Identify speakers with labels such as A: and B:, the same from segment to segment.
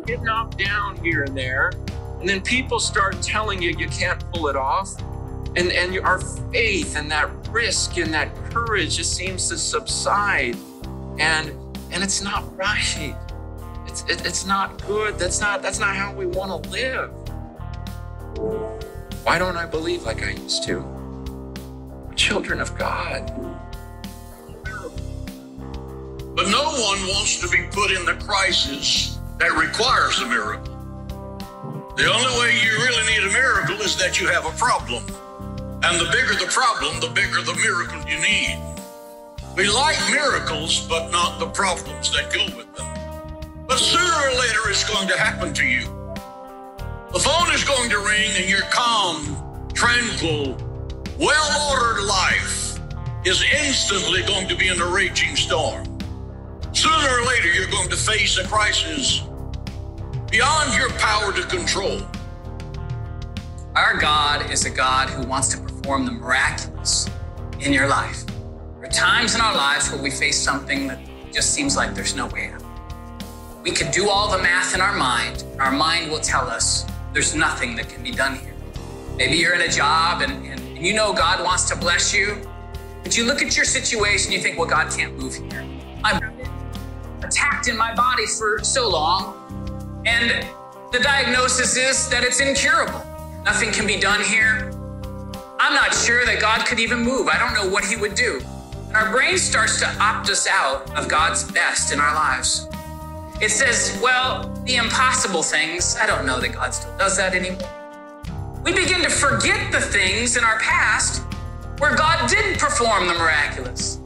A: get knocked down here and there, and then people start telling you you can't pull it off. And our faith and that risk and that courage just seems to subside. And it's not right. It's not good. That's not how we want to live. Why don't I believe like I used to? We're children of God.
B: But no one wants to be put in the crisis that requires a miracle. The only way you really need a miracle is that you have a problem. And the bigger the problem, the bigger the miracle you need. We like miracles, but not the problems that go with them. But sooner or later, it's going to happen to you. The phone is going to ring and your calm, tranquil, well-ordered life is instantly going to be in a raging storm. Sooner or later, you're going to face a crisis beyond your power to control.
C: Our God is a God who wants to perform the miraculous in your life. There are times in our lives where we face something that just seems like there's no way out. We could do all the math in our mind. Our mind will tell us there's nothing that can be done here. Maybe you're in a job and you know God wants to bless you, but you look at your situation, you think, well, God can't move here. I've been attacked in my body for so long, and the diagnosis is that it's incurable. Nothing can be done here. I'm not sure that God could even move. I don't know what he would do. And our brain starts to opt us out of God's best in our lives. It says, well, the impossible things, I don't know that God still does that anymore. We begin to forget the things in our past where God did perform the miraculous.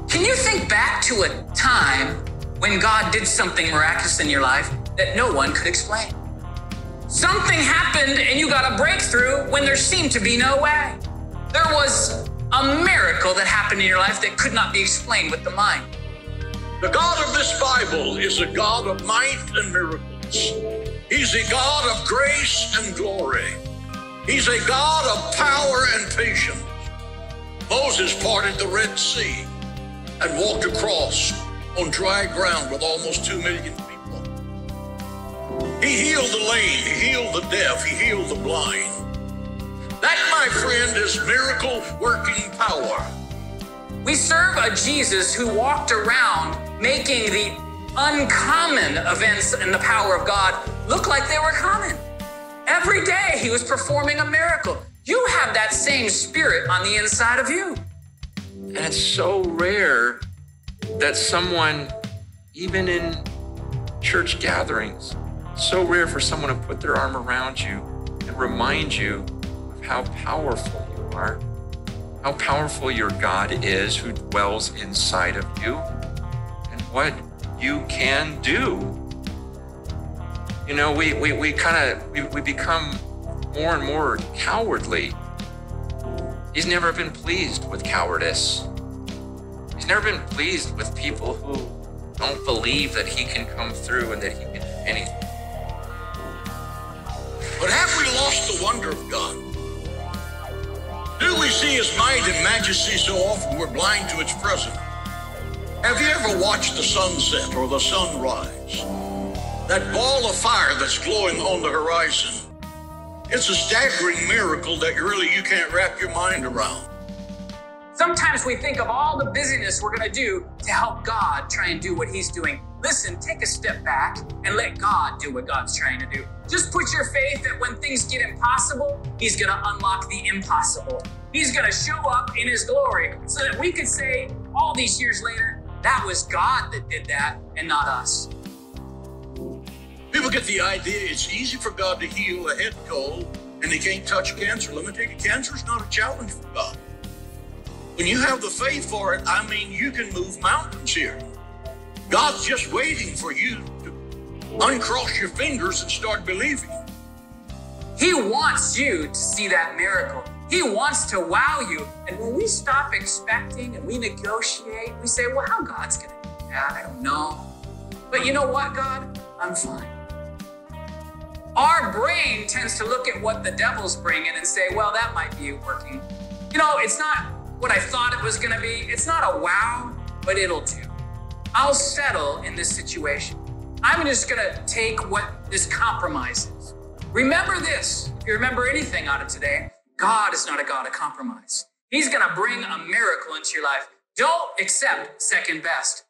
C: Can you think back to a time when God did something miraculous in your life that no one could explain? Something happened and you got a breakthrough when there seemed to be no way. There was a miracle that happened in your life that could not be explained with the mind.
B: The God of this Bible is a God of might and miracles. He's a God of grace and glory. He's a God of power and patience. Moses parted the Red Sea and walked across on dry ground with almost 2 million people. He healed the lame, he healed the deaf, he healed the blind. That, my friend, is miracle working power.
C: We serve a Jesus who walked around making the uncommon events in the power of God look like they were common. Every day he was performing a miracle. You have that same spirit on the inside of you.
A: And it's so rare that someone, even in church gatherings, so rare for someone to put their arm around you and remind you of how powerful you are, how powerful your God is who dwells inside of you, and what you can do. You know, we become more and more cowardly. He's never been pleased with cowardice. He's never been pleased with people who don't believe that he can come through and that he can do anything.
B: But have we lost the wonder of God? Do we see his might and majesty so often we're blind to its presence? Have you ever watched the sunset or the sunrise? That ball of fire that's glowing on the horizon. It's a staggering miracle that you can't wrap your mind around.
C: Sometimes we think of all the busyness we're going to do to help God try and do what he's doing. Listen, take a step back and let God do what God's trying to do. Just put your faith that when things get impossible, he's going to unlock the impossible. He's going to show up in his glory so that we could say all these years later, that was God that did that and not us.
B: People get the idea it's easy for God to heal a head cold and he can't touch cancer. Let me tell you, cancer is not a challenge for God. When you have the faith for it, I mean, you can move mountains here. God's just waiting for you to uncross your fingers and start believing.
C: He wants you to see that miracle. He wants to wow you. And when we stop expecting and we negotiate, we say, well, how God's going to do that? I don't know. But you know what, God? I'm fine. Our brain tends to look at what the devil's bringing and say, well, that might be working. You know, it's not what I thought it was going to be. It's not a wow, but it'll do. I'll settle in this situation. I'm just gonna take what this compromise is. Remember this, if you remember anything out of today, God is not a God of compromise. He's gonna bring a miracle into your life. Don't accept second best.